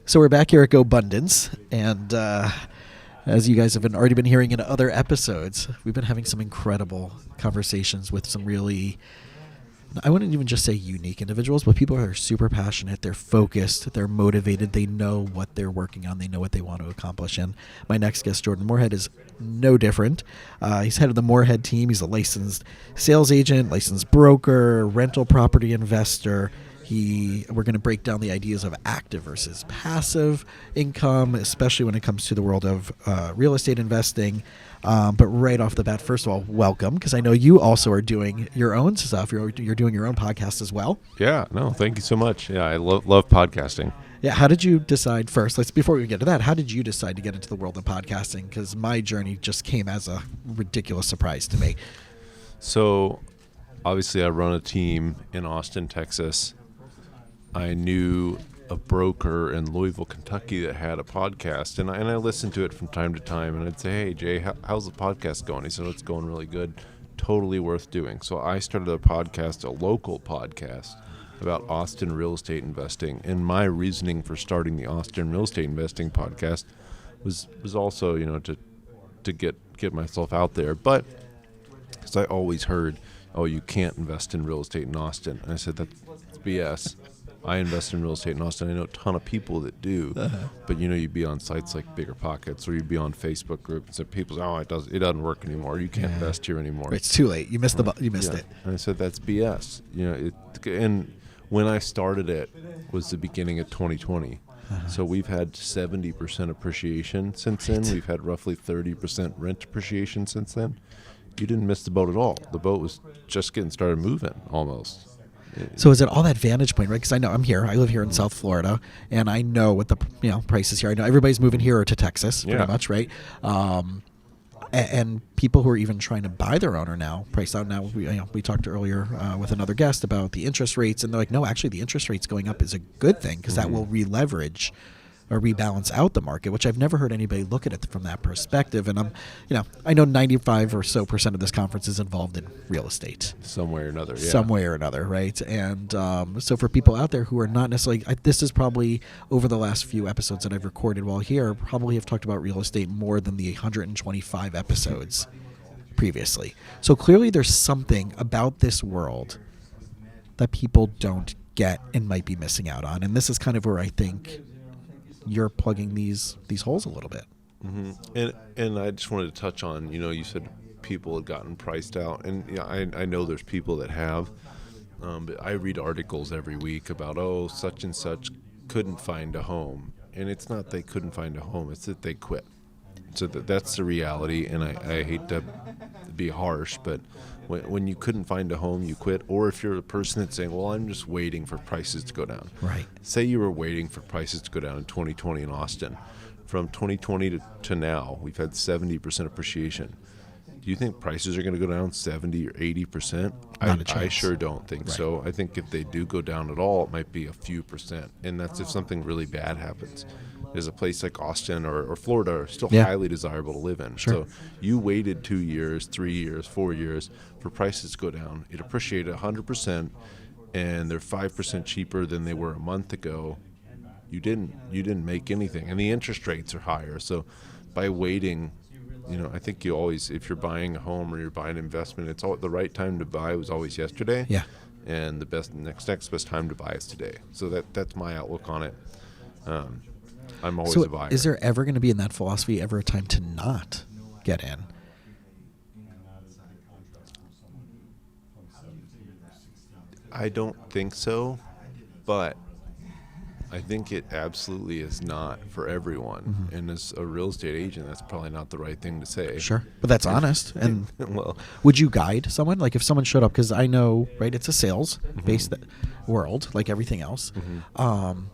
So we're back here at GoBundance, and as you guys have already been hearing in other episodes, we've been having some incredible conversations with some really, I wouldn't even just say unique individuals, but people who are super passionate, they're focused, they're motivated, they know what they're working on, they know what they want to accomplish. And my next guest, Jordan Moorhead, is no different. He's head of the Moorhead team. He's a licensed sales agent, licensed broker, rental property investor. We're going to break down the ideas of active versus passive income, especially when it comes to the world of real estate investing. But right off the bat, first of all, welcome, because I know you also are doing your own stuff. You're doing your own podcast as well. Yeah, no, thank you so much. Yeah, I love podcasting. Yeah, how did you decide first? Before we get to that, how did you decide to get into the world of podcasting? Because my journey just came as a ridiculous surprise to me. So, obviously, I run a team in Austin, Texas. I knew a broker in Louisville, Kentucky that had a podcast, and I listened to it from time to time, and I'd say, hey, Jay, how's the podcast going? He said, it's going really good, totally worth doing. So I started a podcast, a local podcast, about Austin real estate investing, and my reasoning for starting the Austin real estate investing podcast was also, to get myself out there, but because I always heard, oh, you can't invest in real estate in Austin, and I said, that's BS. I invest in real estate in Austin. I know a ton of people that do, but you'd be on sites like Bigger Pockets, or you'd be on Facebook groups and people say, "Oh, it doesn't work anymore. You can't invest here anymore. It's too late. You missed you missed it." And I said, "That's BS." And when I started it was the beginning of 2020. So we've had 70% appreciation since then. We've had roughly 30% rent appreciation since then. You didn't miss the boat at all. The boat was just getting started moving almost. So is it all that vantage point, right? Because I know I'm here. I live here in South Florida, and I know what the prices here. I know everybody's moving here or to Texas, pretty much, right? And people who are even trying to buy their own are now priced out. Now we talked earlier with another guest about the interest rates, and they're like, no, actually, the interest rates going up is a good thing because that will re-leverage or rebalance out the market, which I've never heard anybody look at it from that perspective. And I know 95% or so of this conference is involved in real estate. Some way or another, yeah. Some way or another, right? And so for people out there who are not necessarily, this is probably over the last few episodes that I've recorded while here, probably have talked about real estate more than the 125 episodes previously. So clearly there's something about this world that people don't get and might be missing out on. And this is kind of where I think you're plugging these holes a little bit. Mm-hmm. And I just wanted to touch on, you said people had gotten priced out, and I know there's people that have, but I read articles every week about, such and such couldn't find a home, and it's not they couldn't find a home, it's that they quit. So that's the reality, and I hate to be harsh, but when you couldn't find a home, you quit. Or if you're a person that's saying, well, I'm just waiting for prices to go down. Right. Say you were waiting for prices to go down in 2020 in Austin. From 2020 to now, we've had 70% appreciation. Do you think prices are going to go down 70 or 80%? I sure don't think so. I think if they do go down at all, it might be a few percent. And that's if something really bad happens. There's a place like Austin or Florida are still highly desirable to live in. Sure. So you waited 2 years, 3 years, 4 years for prices to go down. It appreciated 100%, and they're 5% cheaper than they were a month ago. You didn't make anything, and the interest rates are higher. So by waiting, I think you always, if you're buying a home or you're buying an investment, it's all the right time to buy was always yesterday. Yeah. And the next best time to buy is today. So that's my outlook on it. I'm always a buyer. Is there ever going to be in that philosophy ever a time to not get in? I don't think so, but I think it absolutely is not for everyone. Mm-hmm. And as a real estate agent, that's probably not the right thing to say. Sure, but that's honest. And well, would you guide someone? Like if someone showed up, because I know, right, it's a sales-based world, like everything else. Mm-hmm.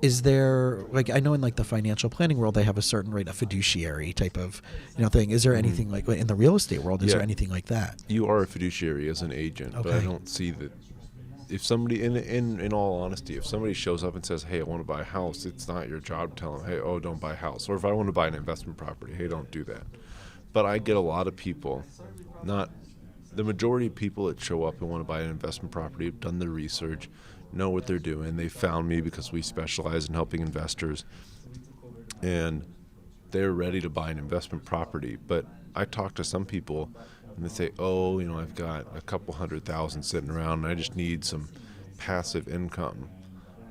Is there, I know in the financial planning world, they have a certain a fiduciary type of, thing. Is there anything like in the real estate world? Is there anything like that? You are a fiduciary as an agent, but I don't see that. If somebody, in all honesty, if somebody shows up and says, hey, I want to buy a house, it's not your job to tell them, hey, don't buy a house. Or if I want to buy an investment property, hey, don't do that. But I get a lot of people, not the majority of people that show up and want to buy an investment property have done their research, know what they're doing. They found me because we specialize in helping investors, and they're ready to buy an investment property. But I talk to some people, and they say, oh, I've got a couple $100,000 sitting around, and I just need some passive income.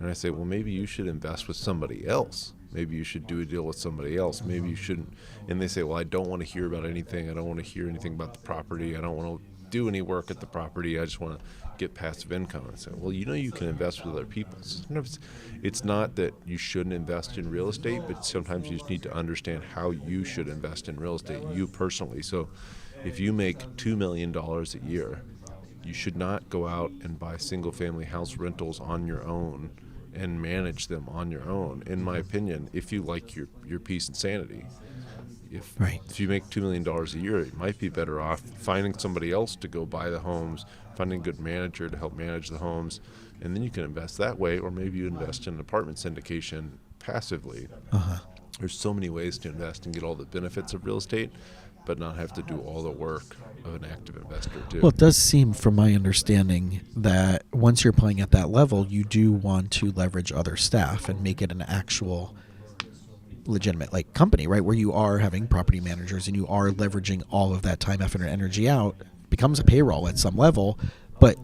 And I say, well, maybe you should invest with somebody else. Maybe you should do a deal with somebody else. Maybe you shouldn't. And they say, well, I don't want to hear about anything. I don't want to hear anything about the property. I don't want to do any work at the property. I just want to get passive income. I say, well, you can invest with other people. Sometimes it's not that you shouldn't invest in real estate, but sometimes you just need to understand how you should invest in real estate, you personally. So if you make $2 million a year, you should not go out and buy single-family house rentals on your own and manage them on your own, in my opinion, if you like your peace and sanity. If you make $2 million a year, it might be better off finding somebody else to go buy the homes, finding a good manager to help manage the homes, and then you can invest that way, or maybe you invest in an apartment syndication passively. There's so many ways to invest and get all the benefits of real estate, but not have to do all the work of an active investor too. Well, it does seem, from my understanding, that once you're playing at that level, you do want to leverage other staff and make it an actual legitimate company, right? Where you are having property managers and you are leveraging all of that time, effort, and energy out. It becomes a payroll at some level, but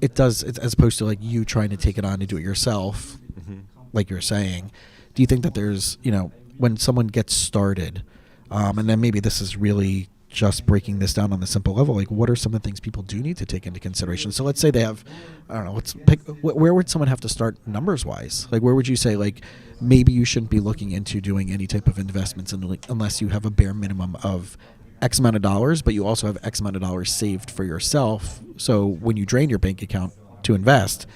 it's as opposed to you trying to take it on to do it yourself, like you're saying. Do you think that there's, when someone gets started, and then maybe this is really just breaking this down on the simple level, what are some of the things people do need to take into consideration? So let's say they have, I don't know, where would someone have to start numbers wise? Where would you say, maybe you shouldn't be looking into doing any type of investments unless you have a bare minimum of X amount of dollars, but you also have X amount of dollars saved for yourself. So when you drain your bank account to invest,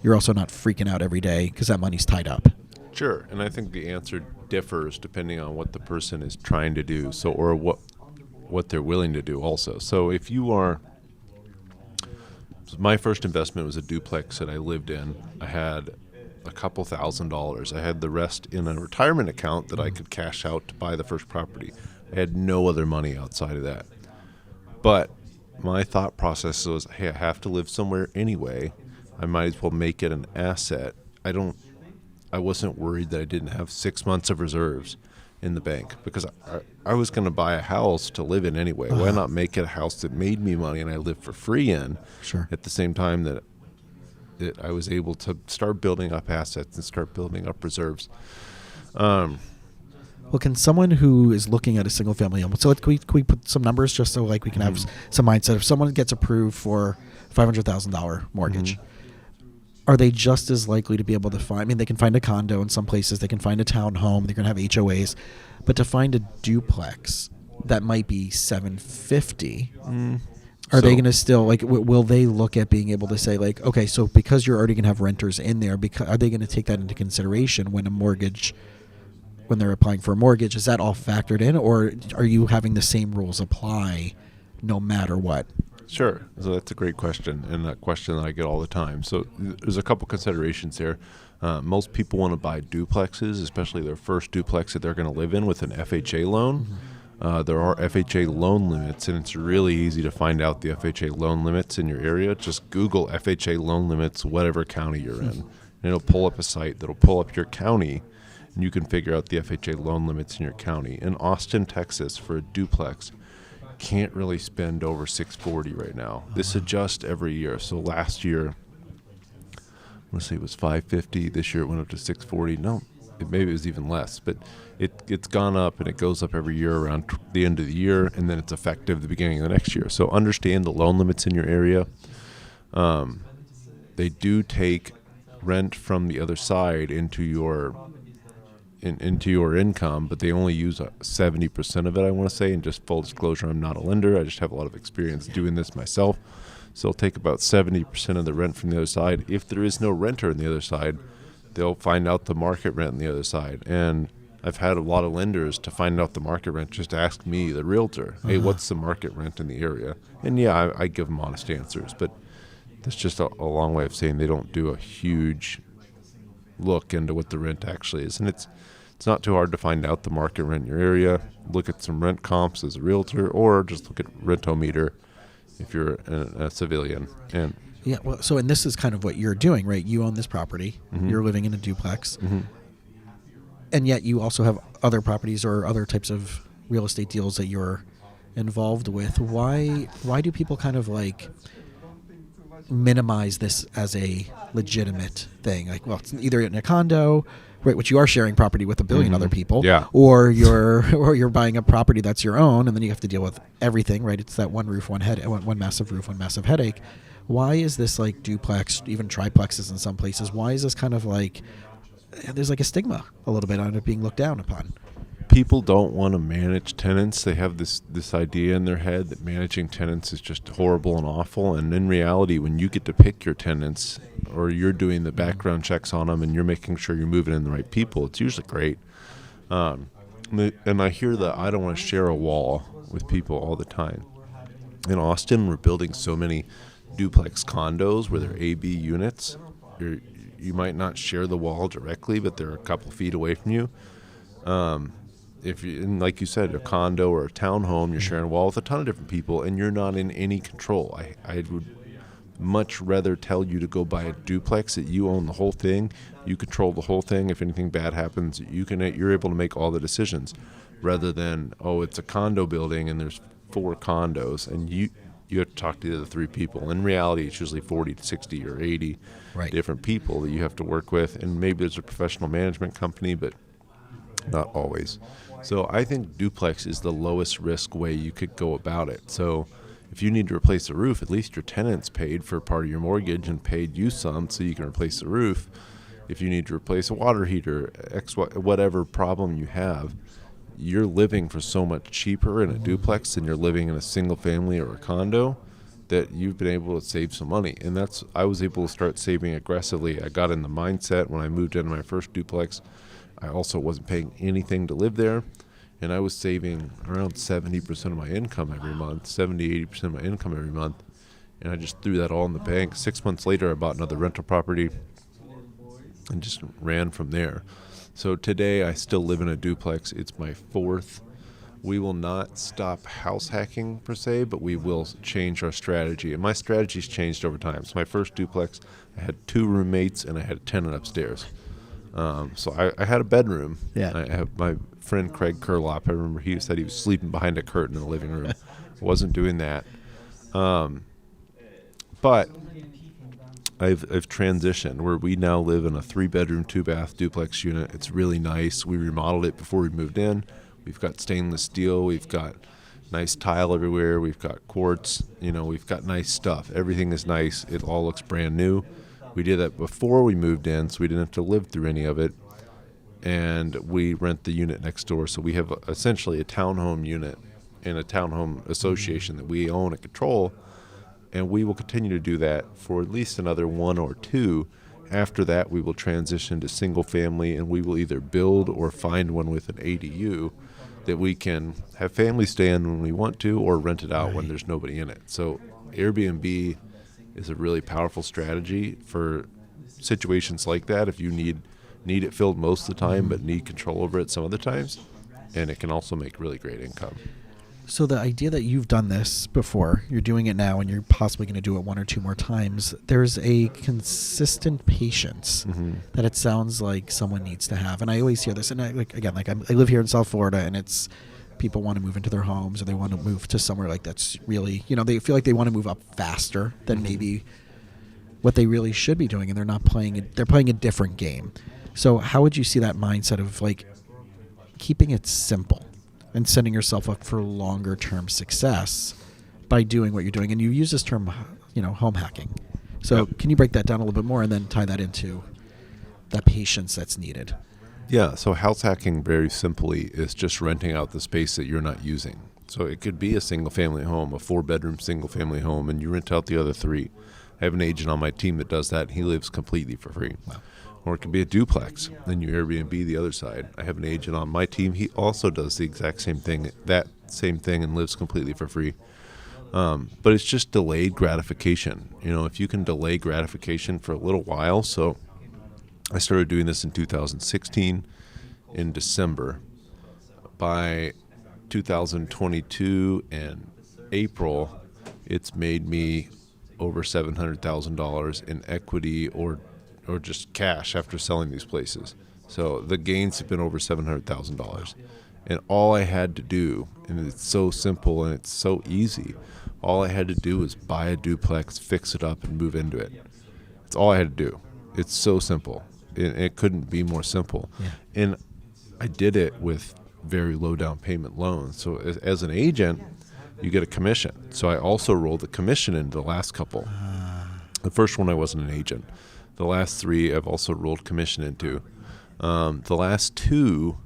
you're also not freaking out every day because that money's tied up. Sure, and I think the answer differs depending on what the person is trying to do, or what they're willing to do also. So if you are, my first investment was a duplex that I lived in. I had a couple $1,000s. I had the rest in a retirement account that I could cash out to buy the first property. I had no other money outside of that. But my thought process was, hey, I have to live somewhere anyway. I might as well make it an asset. I wasn't worried that I didn't have 6 months of reserves in the bank because I was going to buy a house to live in anyway. Why not make it a house that made me money and I live for free in? Sure. At the same time that I was able to start building up assets and start building up reserves. Well, can someone who is looking at a single family home, so can we put some numbers just so we can have some mindset? If someone gets approved for $500,000 mortgage, are they just as likely to be able to find, they can find a condo in some places, they can find a townhome, they're going to have HOAs, but to find a duplex that might be $750, are they going to still, will they look at being able to say, okay, so because you're already going to have renters in there, are they going to take that into consideration when they're applying for a mortgage? Is that all factored in, or are you having the same rules apply no matter what? Sure. So that's a great question, and a question that I get all the time. So there's a couple considerations there. Most people want to buy duplexes, especially their first duplex that they're going to live in, with an FHA loan. There are FHA loan limits, and it's really easy to find out the FHA loan limits in your area. Just Google FHA loan limits, whatever county you're in, and it'll pull up a site that'll pull up your county, and you can figure out the FHA loan limits in your county. In Austin, Texas, for a duplex, can't really spend over $640 right now. This adjusts every year. So last year, I want to say it was $550. This year it went up to $640. No, maybe it was even less, but it's gone up, and it goes up every year around the end of the year, and then it's effective the beginning of the next year. So understand the loan limits in your area. They do take rent from the other side into your income, but they only use 70% of it, I want to say. And just full disclosure, I'm not a lender. I just have a lot of experience doing this myself. So they'll take about 70% of the rent from the other side. If there is no renter on the other side, they'll find out the market rent on the other side. And I've had a lot of lenders to find out the market rent just ask me, the realtor, hey, what's the market rent in the area? And yeah, I give them honest answers, but that's just a long way of saying they don't do a huge look into what the rent actually is. And it's not too hard to find out the market rent in your area. Look at some rent comps as a realtor, or just look at Rentometer if you're a civilian. And Yeah, well, so and this is kind of what you're doing, right? You own this property. Mm-hmm. You're living in a duplex. Mm-hmm. And yet you also have other properties or other types of real estate deals that you're involved with. Why do people kind of like minimize this as a legitimate thing? Like, well, it's either in a condo, right, which you are sharing property with a billion Mm-hmm. other people, Yeah. or you're buying a property that's your own, and then you have to deal with everything, right? It's that one roof, one massive roof, one massive headache. Why is this like duplex, even triplexes in some places? Why is this kind of like there's like a stigma a little bit on it being looked down upon? People don't want to manage tenants. They have this idea in their head that managing tenants is just horrible and awful. And in reality, when you get to pick your tenants, or you're doing the background checks on them and you're making sure you're moving in the right people, it's usually great. And I hear that I don't want to share a wall with people all the time. In Austin, we're building so many duplex condos where they're A-B units. You might not share the wall directly, but they're a couple feet away from you. If you, and like you said, a condo or a townhome, you're sharing a wall with a ton of different people, and you're not in any control. I would much rather tell you to go buy a duplex that you own the whole thing, you control the whole thing. If anything bad happens, you're able to make all the decisions, rather than it's a condo building and there's 4 condos and you have to talk to the other 3 people. In reality, it's usually 40 to 60 or 80 different people that you have to work with, and maybe there's a professional management company, but not always. So I think duplex is the lowest risk way you could go about it. So if you need to replace a roof, at least your tenant's paid for part of your mortgage and paid you some so you can replace the roof. If you need to replace a water heater, whatever problem you have, you're living for so much cheaper in a duplex than you're living in a single family or a condo, that you've been able to save some money. And I was able to start saving aggressively. I got in the mindset when I moved into my first duplex. I also wasn't paying anything to live there, and I was saving around 70% of my income every month, 70-80% of my income every month, and I just threw that all in the bank. 6 months later, I bought another rental property and just ran from there. So today, I still live in a duplex. It's my 4th. We will not stop house hacking per se, but we will change our strategy, and my strategy's changed over time. So my first duplex, I had 2 roommates, and I had a tenant upstairs. So I had a bedroom. Yeah. I have my friend Craig Kurlop. I remember he said he was sleeping behind a curtain in the living room. Wasn't doing that. But I've transitioned where we now live in a 3-bedroom, 2-bath duplex unit. It's really nice. We remodeled it before we moved in. We've got stainless steel. We've got nice tile everywhere. We've got quartz. We've got nice stuff. Everything is nice. It all looks brand new. We did that before we moved in, so we didn't have to live through any of it. And we rent the unit next door. So we have essentially a townhome unit and a townhome association that we own and control. And we will continue to do that for at least another 1 or 2. After that, we will transition to single family, and we will either build or find one with an ADU that we can have families stay in when we want to, or rent it out when there's nobody in it. So Airbnb is a really powerful strategy for situations like that. If you need it filled most of the time, but need control over it some other times, and it can also make really great income. So the idea that you've done this before, you're doing it now, and you're possibly going to do it 1 or 2 more times, there's a consistent patience that it sounds like someone needs to have. And I always hear this, and I live here in South Florida, and it's people want to move into their homes, or they want to move to somewhere like that's really, they feel like they want to move up faster than maybe what they really should be doing, and they're not playing it. They're playing a different game. So how would you see that mindset of like keeping it simple and setting yourself up for longer term success by doing what you're doing? And you use this term, home hacking. So Can you break that down a little bit more and then tie that into that patience that's needed? Yeah, so house hacking very simply is just renting out the space that you're not using. So it could be a single-family home, a 4-bedroom single-family home, and you rent out the other 3. I have an agent on my team that does that, and he lives completely for free. Wow. Or it could be a duplex, then you Airbnb the other side. I have an agent on my team. He also does the exact same thing, and lives completely for free. But it's just delayed gratification. If you can delay gratification for a little while. So I started doing this in 2016 in December. By 2022 and April, it's made me over $700,000 in equity or just cash after selling these places. So the gains have been over $700,000. And all I had to do, and it's so simple and it's so easy, all I had to do was buy a duplex, fix it up, and move into it. That's all I had to do. It's so simple. It couldn't be more simple. Yeah. And I did it with very low down payment loans. So as an agent, you get a commission. So I also rolled the commission into the last couple. The first one I wasn't an agent. The last three I've also rolled commission into. The last two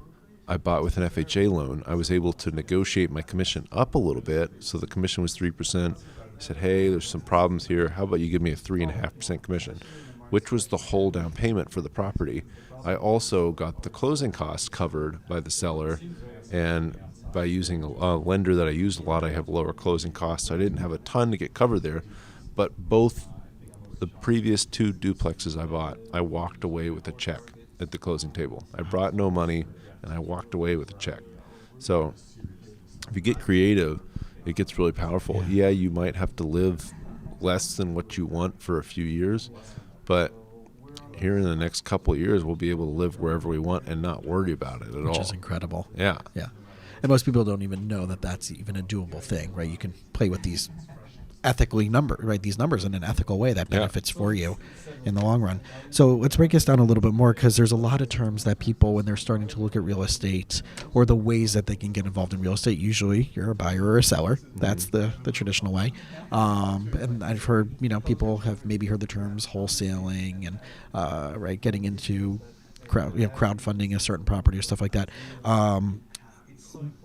I bought with an FHA loan. I was able to negotiate my commission up a little bit. So the commission was 3%. I said, hey, there's some problems here. How about you give me a 3.5% commission, which was the whole down payment for the property. I also got the closing costs covered by the seller, and by using a lender that I used a lot, I have lower closing costs. So I didn't have a ton to get covered there, but both the previous two duplexes I bought, I walked away with a check at the closing table. I brought no money, and I walked away with a check. So if you get creative, it gets really powerful. Yeah, you might have to live less than what you want for a few years, but here in the next couple of years, we'll be able to live wherever we want and not worry about it at all. Which is incredible. Yeah. Yeah. And most people don't even know that that's even a doable thing, right? You can play with these these numbers in an ethical way that benefits for you in the long run. So let's break this down a little bit more, because there's a lot of terms that people, when they're starting to look at real estate or the ways that they can get involved in real estate, usually you're a buyer or a seller. That's the traditional way. And I've heard, people have maybe heard the terms wholesaling and getting into crowdfunding a certain property or stuff like that.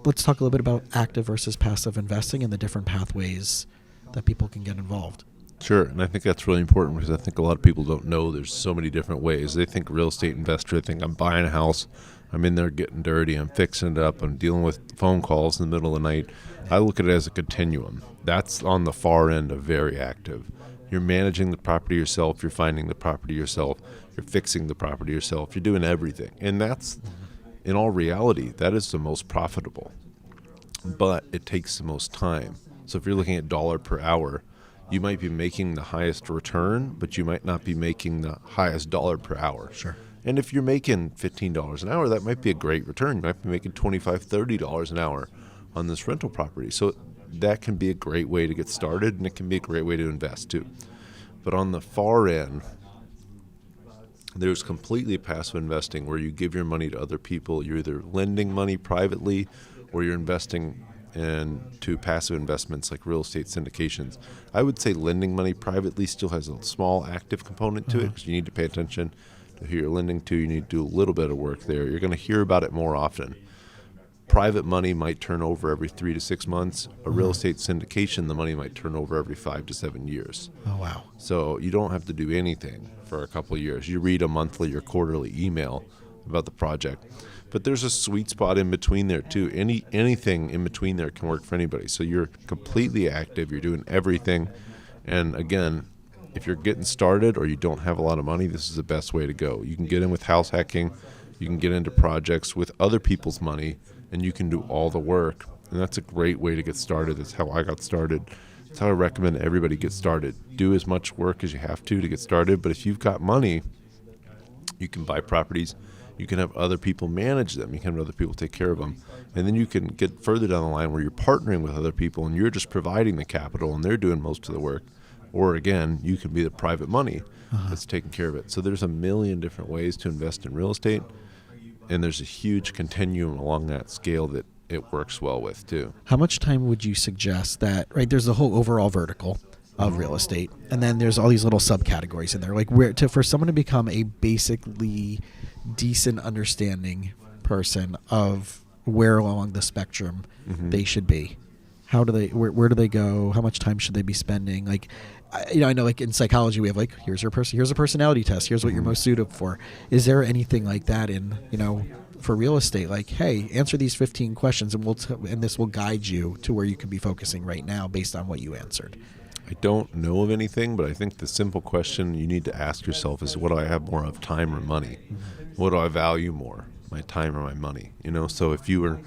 Let's talk a little bit about active versus passive investing and the different pathways that people can get involved. Sure, and I think that's really important, because I think a lot of people don't know there's so many different ways. They think real estate investor, they think I'm buying a house, I'm in there getting dirty, I'm fixing it up, I'm dealing with phone calls in the middle of the night. I look at it as a continuum. That's on the far end of very active. You're managing the property yourself, you're finding the property yourself, you're fixing the property yourself, you're doing everything. And that's, in all reality, that is the most profitable. But it takes the most time. So if you're looking at dollar per hour, you might be making the highest return, but you might not be making the highest dollar per hour. Sure. And if you're making $15 an hour, that might be a great return. You might be making $25, $30 an hour on this rental property. So that can be a great way to get started, and it can be a great way to invest too. But on the far end, there's completely passive investing, where you give your money to other people. You're either lending money privately, or you're investing into passive investments like real estate syndications. I would say lending money privately still has a small active component to it, because you need to pay attention to who you're lending to. You need to do a little bit of work there. You're going to hear about it more often. Private money might turn over every 3 to 6 months. A real estate syndication, the money might turn over every 5 to 7 years. Oh, wow. So you don't have to do anything for a couple of years. You read a monthly or quarterly email about the project. But there's a sweet spot in between there too. Anything in between there can work for anybody. So you're completely active. You're doing everything. And again, if you're getting started or you don't have a lot of money, this is the best way to go. You can get in with house hacking. You can get into projects with other people's money, and you can do all the work. And that's a great way to get started. That's how I got started. That's how I recommend everybody get started. Do as much work as you have to get started. But if you've got money, you can buy properties. You can have other people manage them. You can have other people take care of them. And then you can get further down the line where you're partnering with other people and you're just providing the capital and they're doing most of the work. Or again, you can be the private money that's taking care of it. So there's a million different ways to invest in real estate. And there's a huge continuum along that scale that it works well with too. How much time would you suggest that, there's the whole overall vertical of real estate, and then there's all these little subcategories in there, like for someone to become a basically decent understanding person of where along the spectrum they should be. How do they, where do they go? How much time should they be spending? I know like in psychology we have here's a personality test. Here's what you're most suited for. Is there anything like that in, for real estate? Like, hey, answer these 15 questions and and this will guide you to where you can be focusing right now based on what you answered. I don't know of anything, but I think the simple question you need to ask yourself is, what do I have more of, time or money? What do I value more, my time or my money? So if you're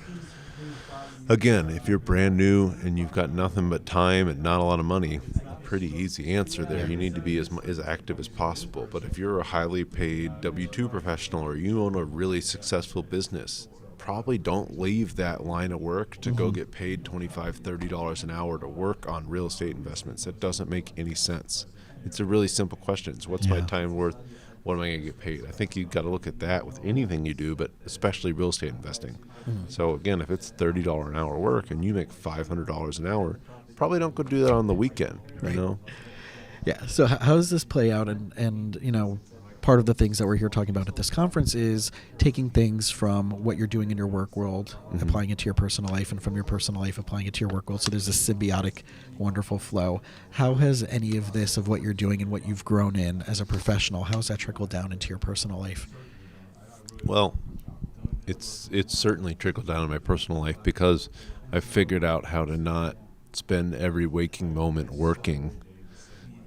brand new and you've got nothing but time and not a lot of money, pretty easy answer there. You need to be as active as possible. But if you're a highly paid W-2 professional or you own a really successful business, probably don't leave that line of work to go get paid $25, $30 an hour to work on real estate investments. That doesn't make any sense. It's a really simple question. It's what's my time worth? What am I going to get paid? I think you've got to look at that with anything you do, but especially real estate investing. So again, if it's $30 an hour work and you make $500 an hour, probably don't go do that on the weekend, you know? Yeah. So how does this play out? And you know, part of the things that we're here talking about at this conference is taking things from what you're doing in your work world, applying it to your personal life, and from your personal life, applying it to your work world. So there's this symbiotic, wonderful flow. How has any of this, of what you're doing and what you've grown in as a professional, how has that trickled down into your personal life? Well, it's certainly trickled down in my personal life because I've figured out how to not spend every waking moment working.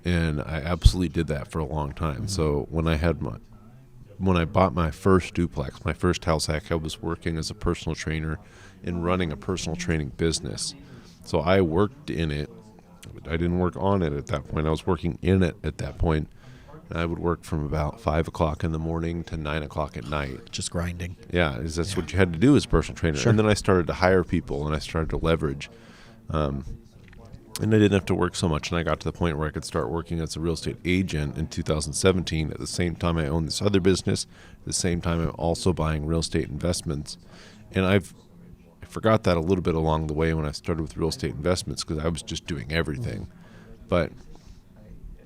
And I absolutely did that for a long time. So when I bought my first duplex, my first house hack, I was working as a personal trainer and running a personal training business. So I worked in it. I didn't work on it at that point. I was working in it at that point. And I would work from about 5 o'clock in the morning to 9 o'clock at night. Just grinding. Yeah, that's what you had to do as a personal trainer. Sure. And then I started to hire people and I started to leverage. And I didn't have to work so much, and I got to the point where I could start working as a real estate agent in 2017. At the same time, I own this other business. At the same time, I'm also buying real estate investments. And I forgot that a little bit along the way when I started with real estate investments because I was just doing everything. But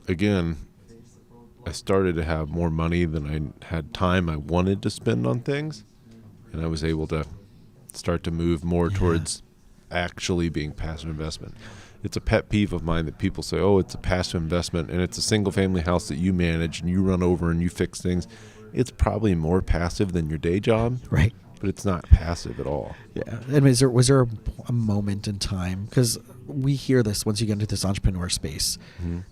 again, I started to have more money than I had time I wanted to spend on things, and I was able to start to move more towards actually being passive investment. It's a pet peeve of mine that people say, oh, it's a passive investment and it's a single family house that you manage and you run over and you fix things. It's probably more passive than your day job. Right. But it's not passive at all. Yeah. And was there a moment in time, because we hear this once you get into this entrepreneur space,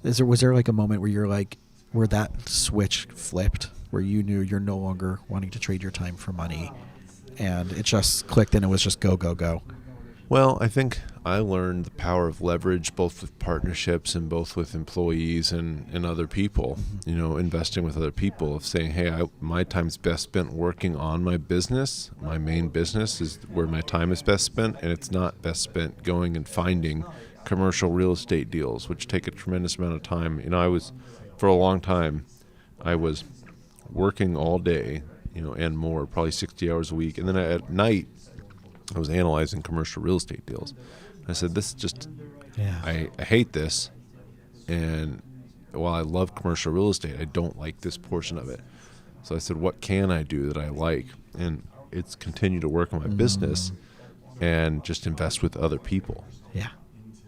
was there like a moment where you're like, where that switch flipped, where you knew you're no longer wanting to trade your time for money and it just clicked and it was just go, go, go? Well, I think I learned the power of leverage both with partnerships and both with employees and other people, you know, investing with other people, of saying, hey, my time's best spent working on my business. My main business is where my time is best spent, and it's not best spent going and finding commercial real estate deals, which take a tremendous amount of time. You know, for a long time, I was working all day, you know, and more, probably 60 hours a week. And then at night, I was analyzing commercial real estate deals. I said, this is just, I hate this. And while I love commercial real estate, I don't like this portion of it. So I said, what can I do that I like? And it's continue to work on my business and just invest with other people. Yeah.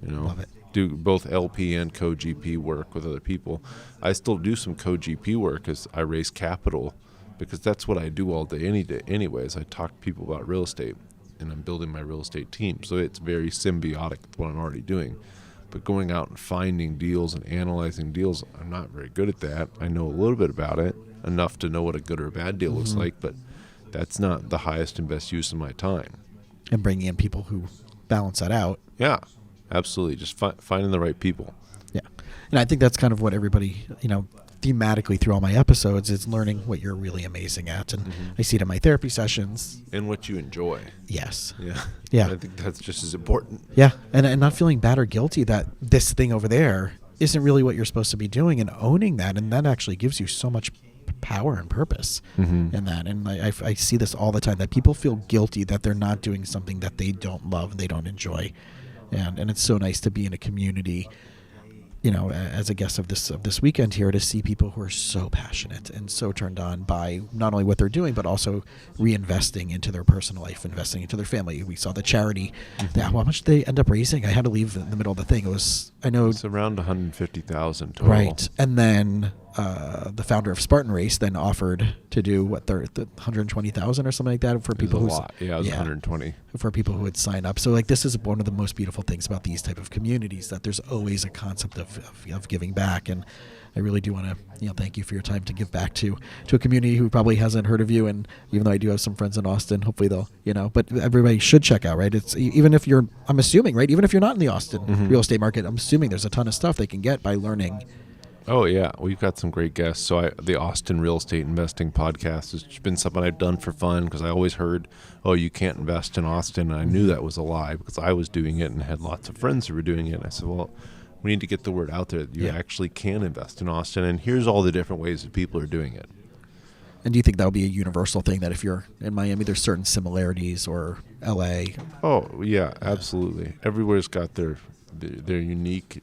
You know, Love it. Do both LP and co-GP work with other people. I still do some co-GP work as I raise capital because that's what I do all day, any day anyways. I talk to people about real estate. And I'm building my real estate team. So it's very symbiotic with what I'm already doing. But going out and finding deals and analyzing deals, I'm not very good at that. I know a little bit about it, enough to know what a good or a bad deal looks like, but that's not the highest and best use of my time. And bringing in people who balance that out. Yeah, absolutely. Just finding the right people. Yeah. And I think that's kind of what everybody, you know, thematically through all my episodes is learning what you're really amazing at. And I see it in my therapy sessions. And what you enjoy. Yes. Yeah. Yeah. I think that's just as important. Yeah. And not feeling bad or guilty that this thing over there isn't really what you're supposed to be doing, and owning that. And that actually gives you so much power and purpose in that. And I see this all the time, that people feel guilty that they're not doing something that they don't love, they don't enjoy. And it's so nice to be in a community, you know, as a guest of this weekend here, to see people who are so passionate and so turned on by not only what they're doing, but also reinvesting into their personal life, investing into their family. We saw the charity. How much did they end up raising? I had to leave in the middle of the thing. It's around $150,000 total. Right. And then the founder of Spartan Race then offered to do the 120,000 or something like that for people It who was a lot. Yeah, it was 120. for people who would sign up. So like this is one of the most beautiful things about these type of communities, that there's always a concept of giving back. And I really do want to thank you for your time to give back to a community who probably hasn't heard of you. And even though I do have some friends in Austin, hopefully they'll but everybody should check out, right? It's even if you're I'm assuming, right, even if you're not in the Austin real estate market, I'm assuming there's a ton of stuff they can get by learning. Oh, yeah. We've got some great guests. So the Austin Real Estate Investing Podcast has been something I've done for fun, because I always heard, oh, you can't invest in Austin. And I knew that was a lie, because I was doing it and had lots of friends who were doing it. And I said, well, we need to get the word out there that you actually can invest in Austin. And here's all the different ways that people are doing it. And do you think that would be a universal thing, that if you're in Miami, there's certain similarities, or L.A.? Oh, yeah, absolutely. Everywhere's got their unique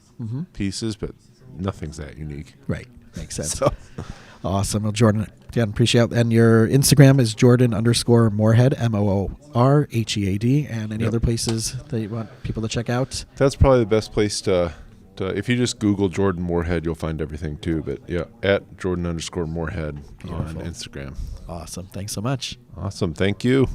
pieces, but nothing's that unique. Right. Makes sense. So. Awesome. Well, Jordan, again, appreciate it. And your Instagram is Jordan_Moorhead, Moorhead. And any other places that you want people to check out? That's probably the best place to if you just Google Jordan Moorhead, you'll find everything too. But yeah, at Jordan_Moorhead on Instagram. Awesome. Thanks so much. Awesome. Thank you.